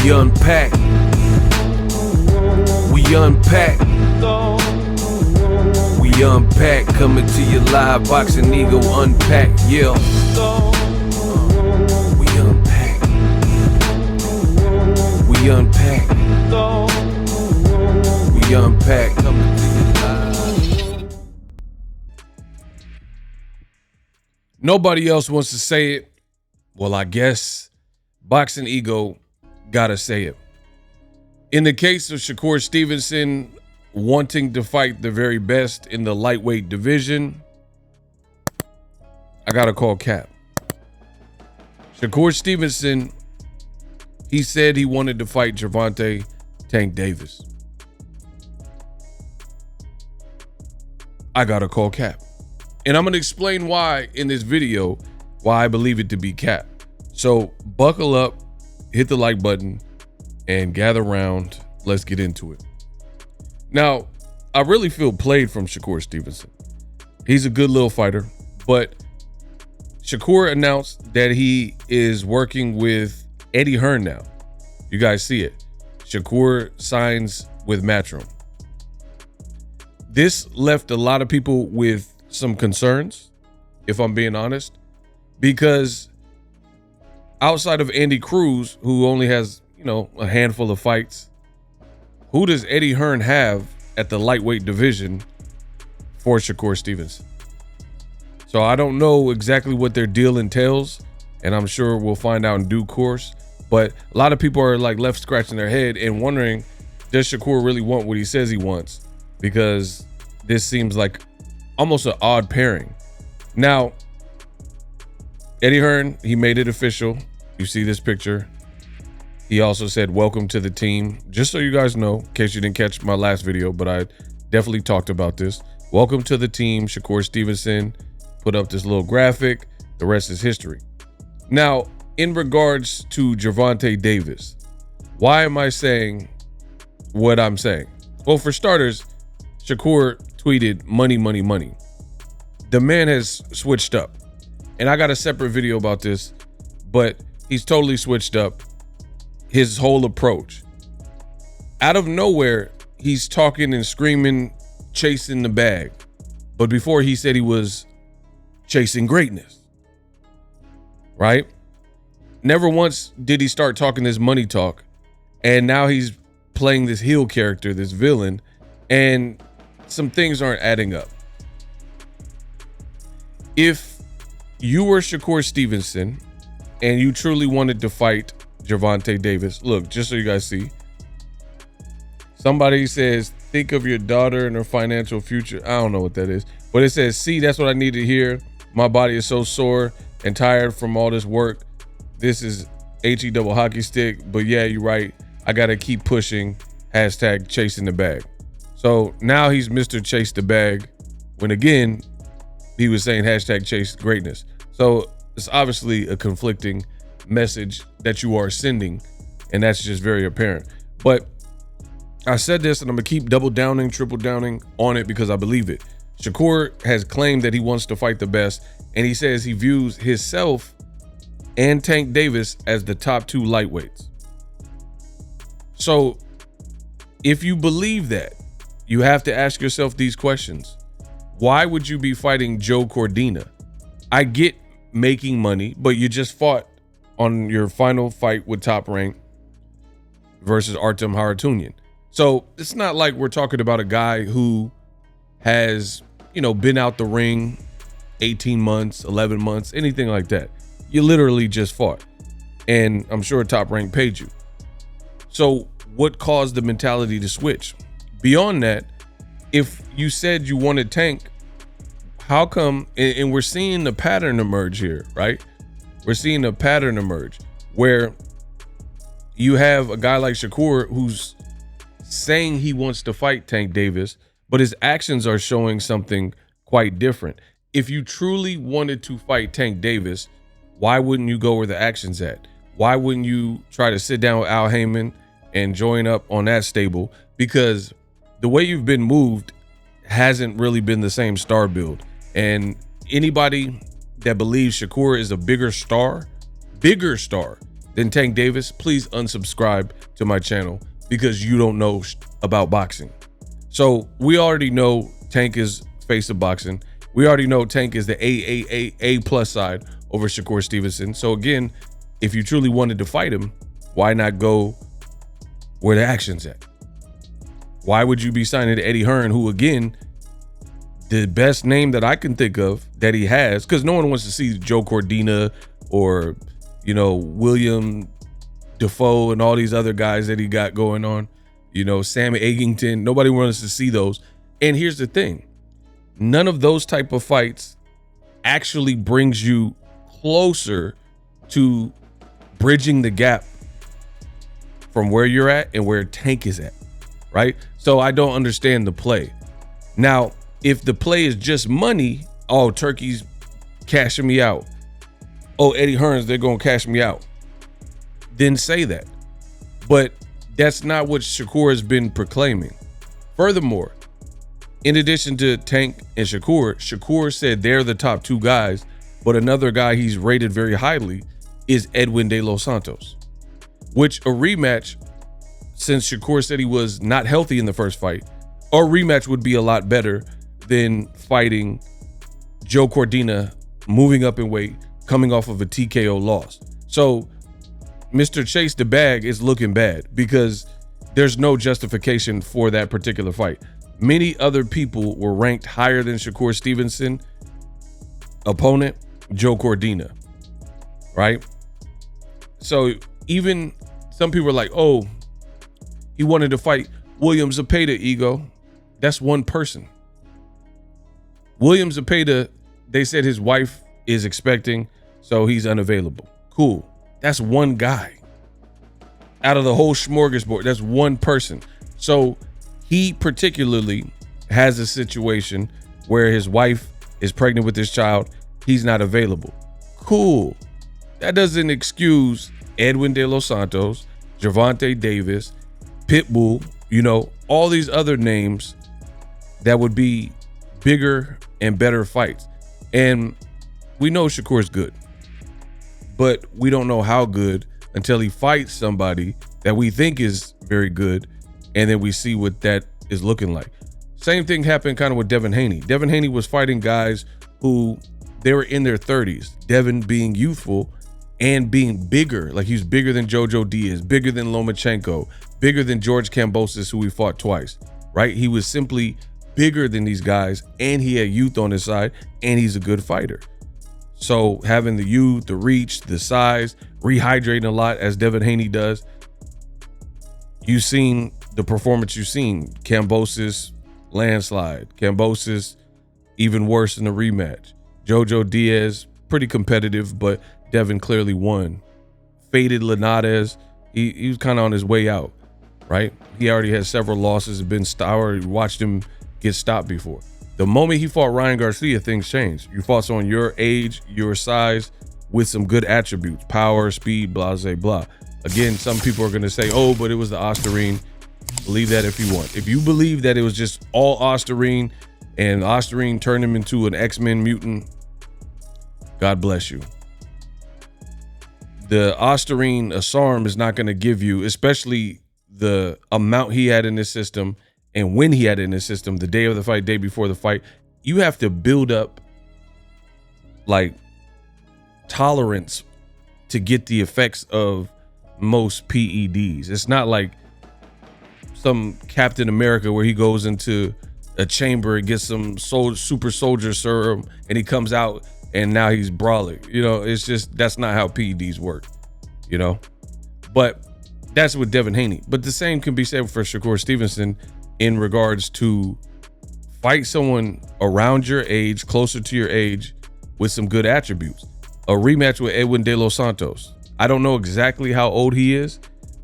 We unpack. We unpack. We unpack. Coming to you live. Boxing Ego unpack. Yeah. We unpack. We unpack. We unpack. Coming to you live. Nobody else wants to say it. Well, I guess Boxing Ego gotta say it. In the case of Shakur Stevenson wanting to fight the very best in the lightweight division, I gotta call cap. Shakur Stevenson, he said he wanted to fight Gervonta Tank Davis. I gotta call cap. And I'm gonna explain why in this video, why I believe it to be cap. So buckle up, hit the like button, and gather round. Let's get into it. Now, I really feel played from Shakur Stevenson. He's a good little fighter, but Shakur announced that he is working with Eddie Hearn now. You guys see it. Shakur signs with Matchroom. This left a lot of people with some concerns, if I'm being honest, because outside of Andy Cruz, who only has, a handful of fights, who does Eddie Hearn have at the lightweight division for Shakur Stevenson? So I don't know exactly what their deal entails, and I'm sure we'll find out in due course. But a lot of people are like left scratching their head and wondering, does Shakur really want what he says he wants? Because this seems like almost an odd pairing. Now, Eddie Hearn, he made it official. You see this picture. He also said, welcome to the team. Just so you guys know, in case you didn't catch my last video, but I definitely talked about this. Welcome to the team. Shakur Stevenson put up this little graphic. The rest is history. Now, in regards to Gervonta Davis, why am I saying what I'm saying? Well, for starters, Shakur tweeted money, money, money. The man has switched up. And I got a separate video about this, but he's totally switched up his whole approach. Out of nowhere, he's talking and screaming, chasing the bag. But before, he said he was chasing greatness, right? Never once did he start talking this money talk. And now he's playing this heel character, this villain, and some things aren't adding up. If you were Shakur Stevenson and you truly wanted to fight Gervonta Davis, look, just so you guys see, somebody says, think of your daughter and her financial future. I don't know what that is, but it says, see, that's what I need to hear. My body is so sore and tired from all this work. This is HE double hockey stick, but yeah, you're right. I got to keep pushing. Hashtag chasing the bag. So now he's Mr. Chase the Bag, when again, he was saying hashtag chase greatness. So it's obviously a conflicting message that you are sending, and that's just very apparent. But I said this, and I'm gonna keep double downing, triple downing on it because I believe it. Shakur has claimed that he wants to fight the best, and he says he views himself and Tank Davis as the top two lightweights. So if you believe that, you have to ask yourself these questions. Why would you be fighting Joe Cordina? I get making money, but you just fought on your final fight with Top Rank versus Artem Harutyunyan. So it's not like we're talking about a guy who has, been out the ring 18 months, 11 months, anything like that. You literally just fought. And I'm sure Top Rank paid you. So what caused the mentality to switch? Beyond that, if you said you wanted Tank, how come, and we're seeing the pattern emerge here, right? We're seeing a pattern emerge where you have a guy like Shakur who's saying he wants to fight Tank Davis, but his actions are showing something quite different. If you truly wanted to fight Tank Davis, why wouldn't you go where the action's at? Why wouldn't you try to sit down with Al Heyman and join up on that stable? Because the way you've been moved hasn't really been the same star build. And anybody that believes Shakur is a bigger star then Tank Davis, please unsubscribe to my channel because you don't know about boxing. So we already know Tank is face of boxing. We already know Tank is the A plus side over Shakur Stevenson. So again, if you truly wanted to fight him, why not go where the action's at? Why would you be signing to Eddie Hearn, who again, the best name that I can think of that he has, because no one wants to see Joe Cordina or, you know, William Defoe and all these other guys that he got going on, you know, Sam Eggington. Nobody wants to see those. And here's the thing. None of those type of fights actually brings you closer to bridging the gap from where you're at and where Tank is at, right? So I don't understand the play. Now, if the play is just money, oh, Turkey's cashing me out. Oh, Eddie Hearns, they're going to cash me out. Then say that. But that's not what Shakur has been proclaiming. Furthermore, in addition to Tank and Shakur, Shakur said they're the top two guys, but another guy he's rated very highly is Edwin De Los Santos, which a rematch, since Shakur said he was not healthy in the first fight, a rematch would be a lot better than fighting Joe Cordina, moving up in weight, coming off of a TKO loss. So Mr. Chase the Bag is looking bad because there's no justification for that particular fight. Many other people were ranked higher than Shakur Stevenson. Opponent, Joe Cordina, right? So even some people are like, oh, he wanted to fight William Zepeda, Ego. That's one person. William Zepeda, they said his wife is expecting, so he's unavailable. Cool. That's one guy. Out of the whole smorgasbord, that's one person. So he particularly has a situation where his wife is pregnant with his child. He's not available. Cool. That doesn't excuse Edwin De Los Santos, Gervonta Davis, Pitbull, you know, all these other names that would be bigger and better fights. And we know Shakur's good, but we don't know how good until he fights somebody that we think is very good, and then we see what that is looking like. Same thing happened kind of with Devin Haney. Devin Haney was fighting guys who they were in their 30s. Devin being youthful and being bigger, like he's bigger than Jojo Diaz, bigger than Lomachenko, bigger than George Kambosos, who we fought twice, right? He was simply bigger than these guys, and he had youth on his side, and he's a good fighter. So having the youth, the reach, the size, rehydrating a lot as Devin Haney does, you've seen the performance you've seen. Kambosos, landslide. Kambosos, even worse in the rematch. Jojo Diaz, pretty competitive, but Devin clearly won. Faded Linares, he was kind of on his way out, right? He already had several losses, been already watched him get stopped before. The moment he fought Ryan Garcia, things changed. You fought someone your age, your size, with some good attributes, power, speed, blah, blah, blah. Again, some people are going to say, oh, but it was the Osterine. Believe that if you want. If you believe that it was just all Osterine and Osterine turned him into an X-Men mutant, God bless you. The Osterine Asarm is not going to give you, especially the amount he had in his system and when he had it in his system, the day of the fight, day before the fight. You have to build up like tolerance to get the effects of most PEDs. It's not like some Captain America where he goes into a chamber and gets some super soldier serum and he comes out and now he's brawling. You know, it's just, that's not how PEDs work, you know? But that's with Devin Haney. But the same can be said for Shakur Stevenson in regards to fight someone around your age, closer to your age, with some good attributes. A rematch with Edwin De Los Santos. I don't know exactly how old he is,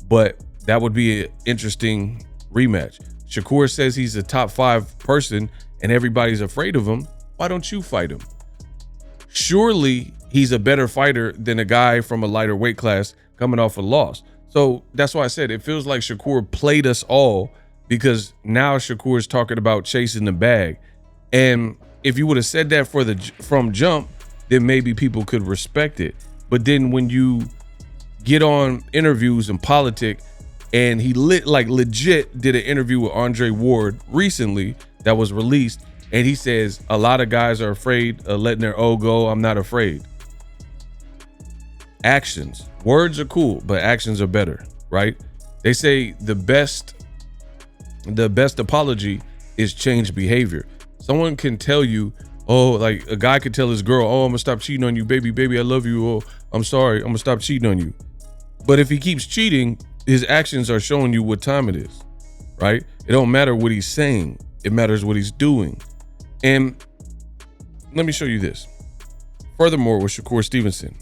but that would be an interesting rematch. Shakur says he's a top 5 person and everybody's afraid of him. Why don't you fight him? Surely he's a better fighter than a guy from a lighter weight class coming off a loss. So that's why I said it feels like Shakur played us all, because now Shakur is talking about chasing the bag. And if you would have said that from jump, then maybe people could respect it. But then when you get on interviews and politic. And he legit did an interview with Andre Ward recently that was released. And he says, a lot of guys are afraid of letting their O go. I'm not afraid. Actions. Words are cool, but actions are better, right? They say the best apology is change behavior. Someone can tell you, oh, like a guy could tell his girl, oh, I'm gonna stop cheating on you, baby, I love you. Oh, I'm sorry, I'm gonna stop cheating on you. But if he keeps cheating, his actions are showing you what time it is, right? It don't matter what he's saying. It matters what he's doing. And let me show you this. Furthermore, with Shakur Stevenson,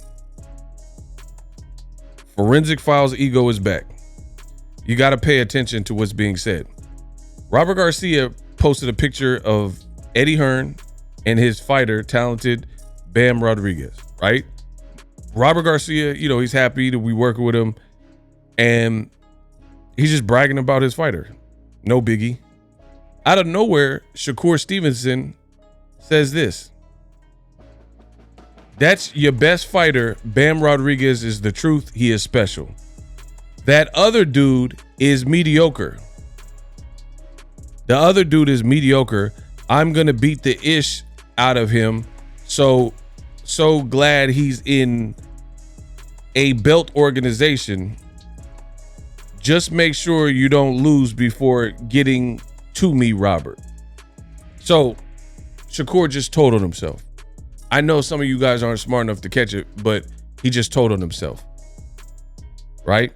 Forensic Files ego is back. You got to pay attention to what's being said. Robert Garcia posted a picture of Eddie Hearn and his fighter, talented Bam Rodriguez, right? Robert Garcia, you know, he's happy to be working with him, and he's just bragging about his fighter. No biggie. Out of nowhere, Shakur Stevenson says this. That's your best fighter. Bam Rodriguez is the truth. He is special. That other dude is mediocre. The other dude is mediocre. I'm going to beat the ish out of him. So glad he's in a belt organization. Just make sure you don't lose before getting to me, Robert. So Shakur just told on himself. I know some of you guys aren't smart enough to catch it, but he just told on himself, right?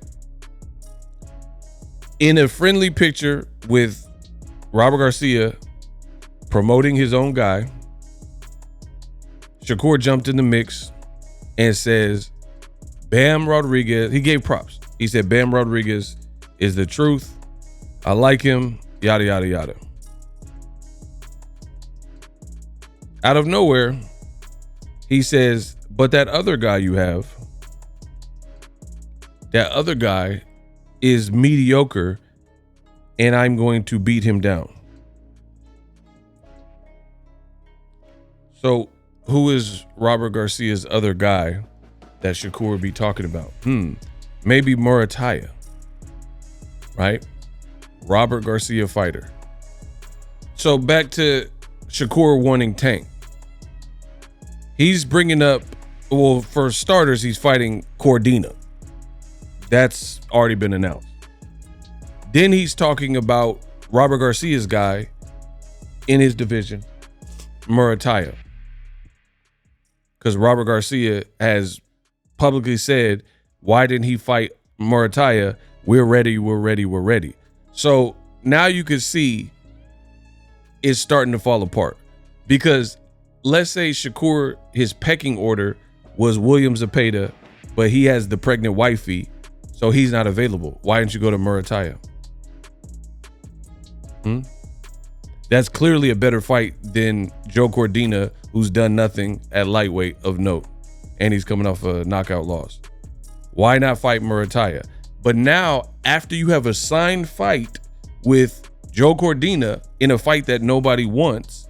In a friendly picture with Robert Garcia promoting his own guy, Shakur jumped in the mix and says, Bam Rodriguez, he gave props. He said, Bam Rodriguez is the truth. I like him, yada, yada, yada. Out of nowhere, he says, but that other guy you have, that other guy is mediocre, and I'm going to beat him down. So who is Robert Garcia's other guy that Shakur would be talking about? Maybe Murataya, right? Robert Garcia fighter. So back to Shakur wanting Tank. He's bringing up, well, for starters, he's fighting Cordina. That's already been announced. Then he's talking about Robert Garcia's guy in his division, Murataya. Because Robert Garcia has publicly said, why didn't he fight Murataya? We're ready. So now you can see it's starting to fall apart. Because let's say Shakur, his pecking order was William Zepeda, but he has the pregnant wifey, so he's not available. Why didn't you go to Murataya? That's clearly a better fight than Joe Cordina, who's done nothing at lightweight of note, and he's coming off a knockout loss. Why not fight Murataya? But now, after you have a signed fight with Joe Cordina in a fight that nobody wants,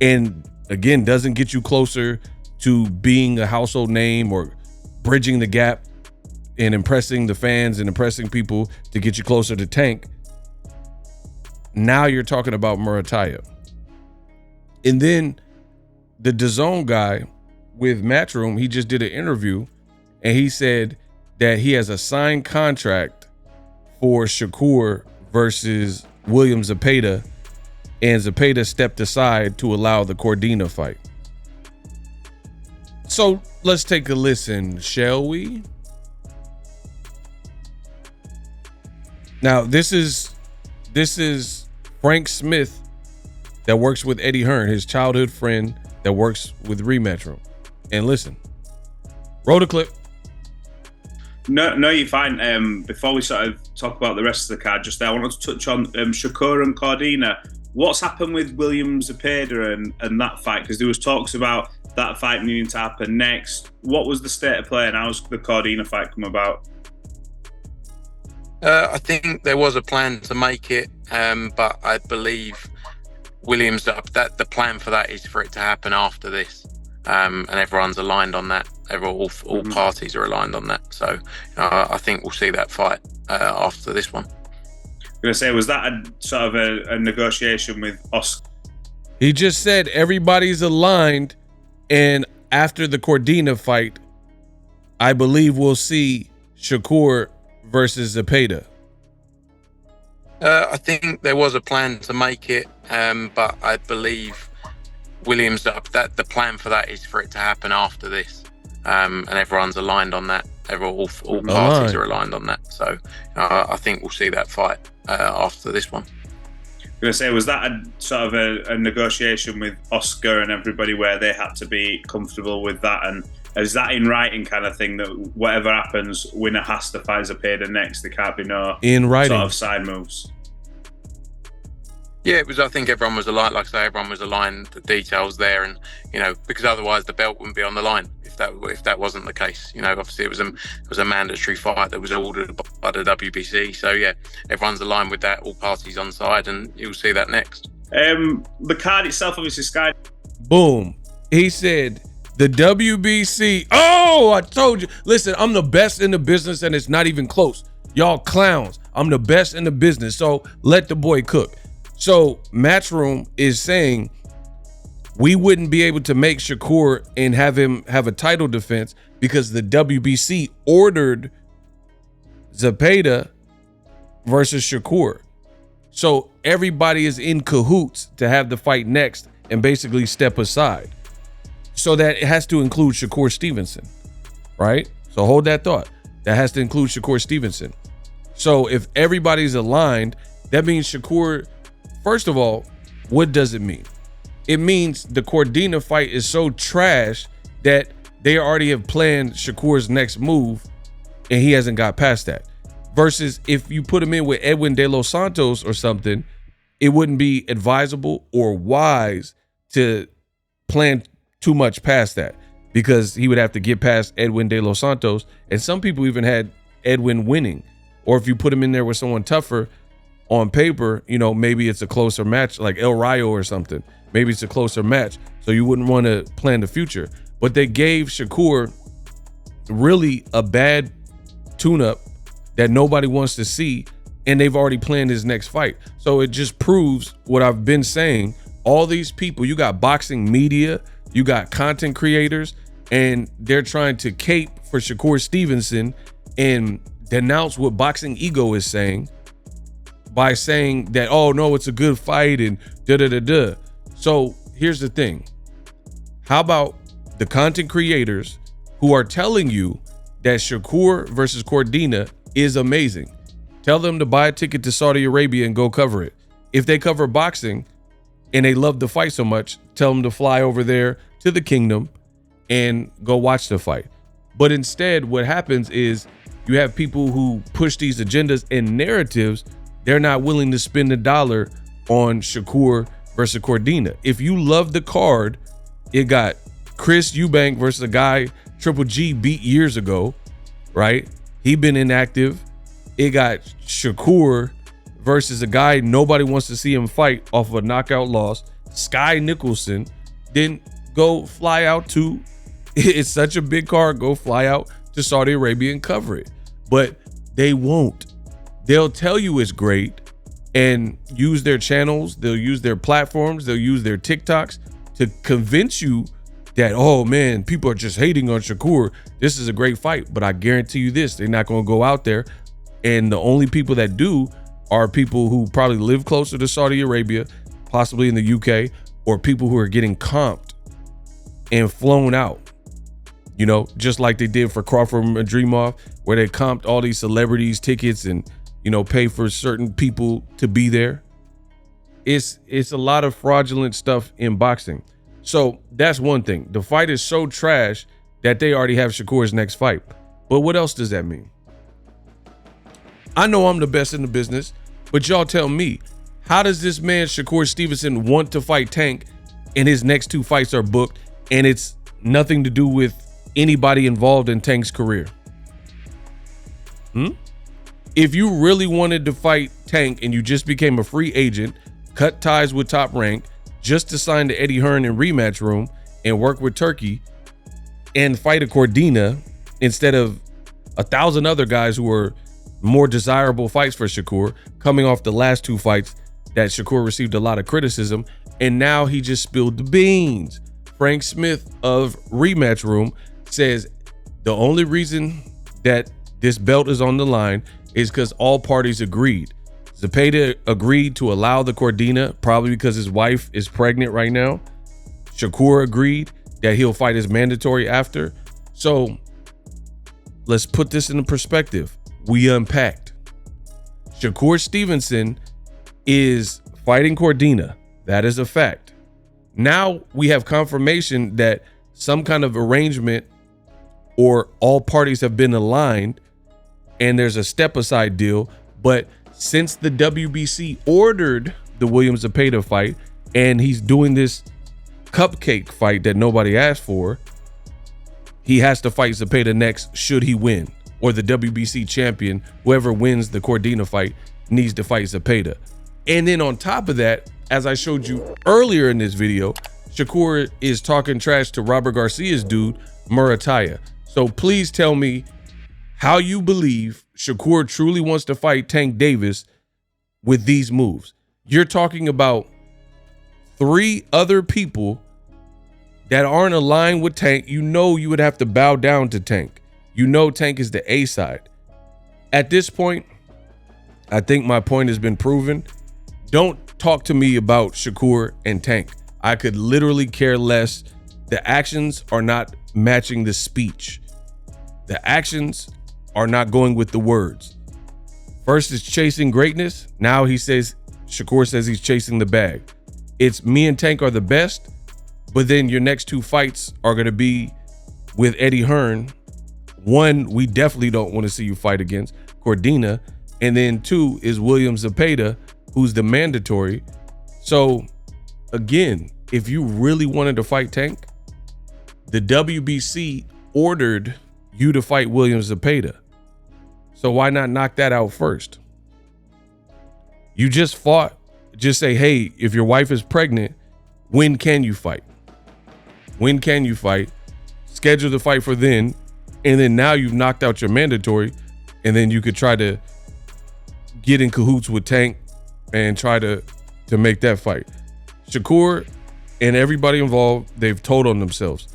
and again, doesn't get you closer to being a household name or bridging the gap and impressing the fans and impressing people to get you closer to Tank, now you're talking about Murataya. And then the DAZN guy with Matchroom, he just did an interview and he said that he has a signed contract for Shakur versus William Zepeda, and Zepeda stepped aside to allow the Cordina fight. So let's take a listen, shall we? Now, this is Frank Smith that works with Eddie Hearn, his childhood friend that works with Rematch Room. And listen, roll the clip. No, you're fine. Before we sort of talk about the rest of the card just there, I wanted to touch on Shakur and Cordina. What's happened with William Zepeda and that fight? Because there was talks about that fight needing to happen next. What was the state of play and how's the Cordina fight come about? I think there was a plan to make it, but I believe Williams, that the plan for that is for it to happen after this. and everyone's aligned on that. All parties are aligned on that. So I think we'll see that fight after this one. I'm going to say, was that a sort of a negotiation with Oscar? He just said everybody's aligned, and after the Cordina fight, I believe we'll see Shakur versus Zepeda. I think there was a plan to make it, but I believe Williams, that the plan for that is for it to happen after this, and everyone's aligned on that. All parties are aligned on that. So I think we'll see that fight after this one. I'm going to say, was that a sort of a negotiation with Oscar and everybody where they had to be comfortable with that? And is that in writing kind of thing that whatever happens, winner has to fight Zepeda next? There can't be no in writing sort of side moves. Yeah, it was. I think everyone was aligned. Like I say, everyone was aligned. The details there, and because otherwise the belt wouldn't be on the line if that wasn't the case. Obviously it was a mandatory fight that was ordered by the WBC. So yeah, everyone's aligned with that. All parties on side, and you'll see that next. The card itself, obviously, Sky. Boom. He said the WBC. Oh, I told you. Listen, I'm the best in the business, and it's not even close. Y'all clowns. I'm the best in the business. So let the boy cook. So Matchroom is saying we wouldn't be able to make Shakur and have him have a title defense because the WBC ordered Zepeda versus Shakur. So everybody is in cahoots to have the fight next and basically step aside. So that it has to include Shakur Stevenson, right? So hold that thought. That has to include Shakur Stevenson. So if everybody's aligned, that means Shakur. First of all, what does it mean? It means the Cordina fight is so trash that they already have planned Shakur's next move and he hasn't got past that. Versus if you put him in with Edwin De Los Santos or something, it wouldn't be advisable or wise to plan too much past that because he would have to get past Edwin De Los Santos. And some people even had Edwin winning. Or if you put him in there with someone tougher, on paper, maybe it's a closer match like El Rayo or something. Maybe it's a closer match. So you wouldn't want to plan the future. But they gave Shakur really a bad tune-up that nobody wants to see. And they've already planned his next fight. So it just proves what I've been saying. All these people, you got boxing media, you got content creators, and they're trying to cape for Shakur Stevenson and denounce what Boxing Ego is saying by saying that, oh no, it's a good fight and da-da-da-da. So here's the thing. How about the content creators who are telling you that Shakur versus Cordina is amazing? Tell them to buy a ticket to Saudi Arabia and go cover it. If they cover boxing and they love the fight so much, tell them to fly over there to the kingdom and go watch the fight. But instead, what happens is you have people who push these agendas and narratives. They're not willing to spend a dollar on Shakur versus Cordina. If you love the card, it got Chris Eubank versus a guy Triple G beat years ago, right? He been inactive. It got Shakur versus a guy nobody wants to see him fight off of a knockout loss. Sky Nicholson didn't go fly out to, it's such a big card, go fly out to Saudi Arabia and cover it. But they won't. They'll tell you it's great and use their channels. They'll use their platforms. They'll use their TikToks to convince you that, oh man, people are just hating on Shakur. This is a great fight. But I guarantee you this, they're not going to go out there. And the only people that do are people who probably live closer to Saudi Arabia, possibly in the UK, or people who are getting comped and flown out. Just like they did for Crawford and Dreamoff, where they comped all these celebrities tickets and pay for certain people to be there. It's a lot of fraudulent stuff in boxing. So that's one thing. The fight is so trash that they already have Shakur's next fight. But what else does that mean? I know I'm the best in the business, but y'all tell me, how does this man Shakur Stevenson want to fight Tank and his next two fights are booked and it's nothing to do with anybody involved in Tank's career? If you really wanted to fight Tank and you just became a free agent, cut ties with Top Rank, just to sign to Eddie Hearn in Rematch Room, and work with Turkey and fight a Cordina instead of 1,000 other guys who were more desirable fights for Shakur, coming off the last 2 fights that Shakur received a lot of criticism, and now he just spilled the beans. Frank Smith of Rematch Room says the only reason that this belt is on the line is because all parties agreed. Zepeda agreed to allow the Cordina, probably because his wife is pregnant right now. Shakur agreed that he'll fight his mandatory after. So let's put this into perspective. We unpacked. Shakur Stevenson is fighting Cordina. That is a fact. Now we have confirmation that some kind of arrangement or all parties have been aligned and there's a step aside deal. But since the WBC ordered the Williams Zepeda fight and he's doing this cupcake fight that nobody asked for, he has to fight Zepeda next should he win, or the WBC champion, whoever wins the Cordina fight, needs to fight Zepeda. And then on top of that, as I showed you earlier in this video, Shakur is talking trash to Robert Garcia's dude, Murataya. So please tell me how you believe Shakur truly wants to fight Tank Davis with these moves. You're talking about 3 other people that aren't aligned with Tank. You know you would have to bow down to Tank. You know Tank is the A side. At this point, I think my point has been proven. Don't talk to me about Shakur and Tank. I could literally care less. The actions are not matching the speech. The actions are not going with the words. First it's chasing greatness. Now Shakur says he's chasing the bag. It's me and Tank are the best, but then your next 2 fights are going to be with Eddie Hearn. 1, we definitely don't want to see you fight against Cordina. And then 2 is Williams Zepeda, who's the mandatory. So again, if you really wanted to fight Tank, the WBC ordered you to fight Williams Zepeda. So why not knock that out first? You just fought. Just say, hey, if your wife is pregnant, when can you fight? When can you fight? Schedule the fight for then. And then now you've knocked out your mandatory. And then you could try to get in cahoots with Tank and try to make that fight. Shakur and everybody involved, they've told on themselves.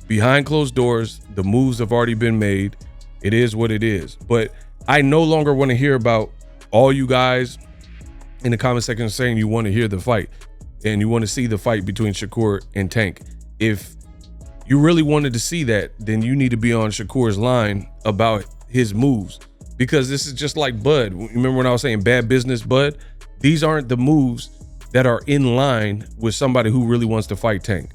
Behind closed doors, the moves have already been made. It is what it is. But I no longer want to hear about all you guys in the comment section saying you want to hear the fight and you want to see the fight between Shakur and Tank. If you really wanted to see that, then you need to be on Shakur's line about his moves, because this is just like Bud. Remember when I was saying bad business, Bud? These aren't the moves that are in line with somebody who really wants to fight Tank.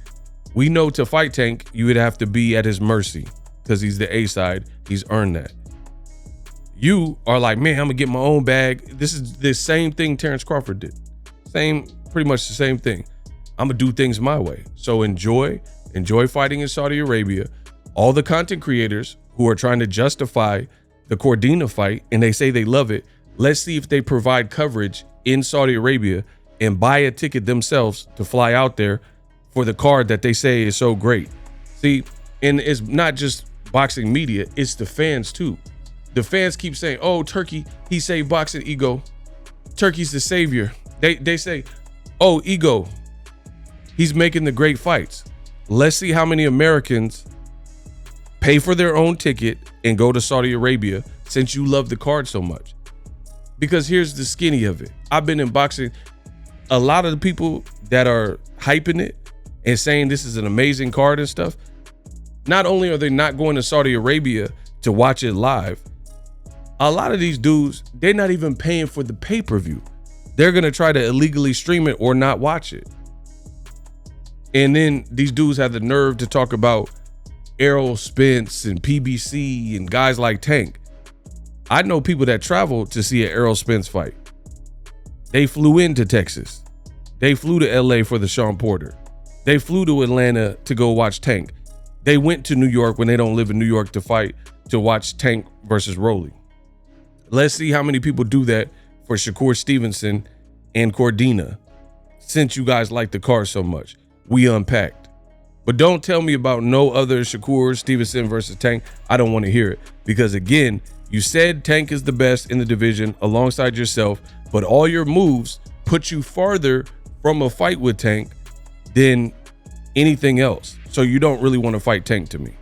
We know to fight Tank, you would have to be at his mercy because he's the A side. He's earned that. You are like, man, I'm gonna get my own bag. This is the same thing Terrence Crawford did. Pretty much the same thing. I'm gonna do things my way. So enjoy fighting in Saudi Arabia. All the content creators who are trying to justify the Cordina fight and they say they love it, let's see if they provide coverage in Saudi Arabia and buy a ticket themselves to fly out there for the card that they say is so great. See, and it's not just boxing media, it's the fans too. The fans keep saying, oh, Turkey, he saved boxing ego. Turkey's the savior. They say, oh, ego, he's making the great fights. Let's see how many Americans pay for their own ticket and go to Saudi Arabia since you love the card so much. Because here's the skinny of it. I've been in boxing. A lot of the people that are hyping it and saying this is an amazing card and stuff, not only are they not going to Saudi Arabia to watch it live, a lot of these dudes, they're not even paying for the pay-per-view. They're going to try to illegally stream it or not watch it. And then these dudes have the nerve to talk about Errol Spence and PBC and guys like Tank. I know people that travel to see an Errol Spence fight. They flew into Texas. They flew to LA for the Sean Porter. They flew to Atlanta to go watch Tank. They went to New York when they don't live in New York to watch Tank versus Rolly. Let's see how many people do that for Shakur Stevenson and Cordina, since you guys like the card so much. we unpacked. But don't tell me about no other Shakur Stevenson versus Tank. I don't want to hear it, because again, you said Tank is the best in the division alongside yourself, but all your moves put you farther from a fight with Tank than anything else. So you don't really want to fight Tank to me.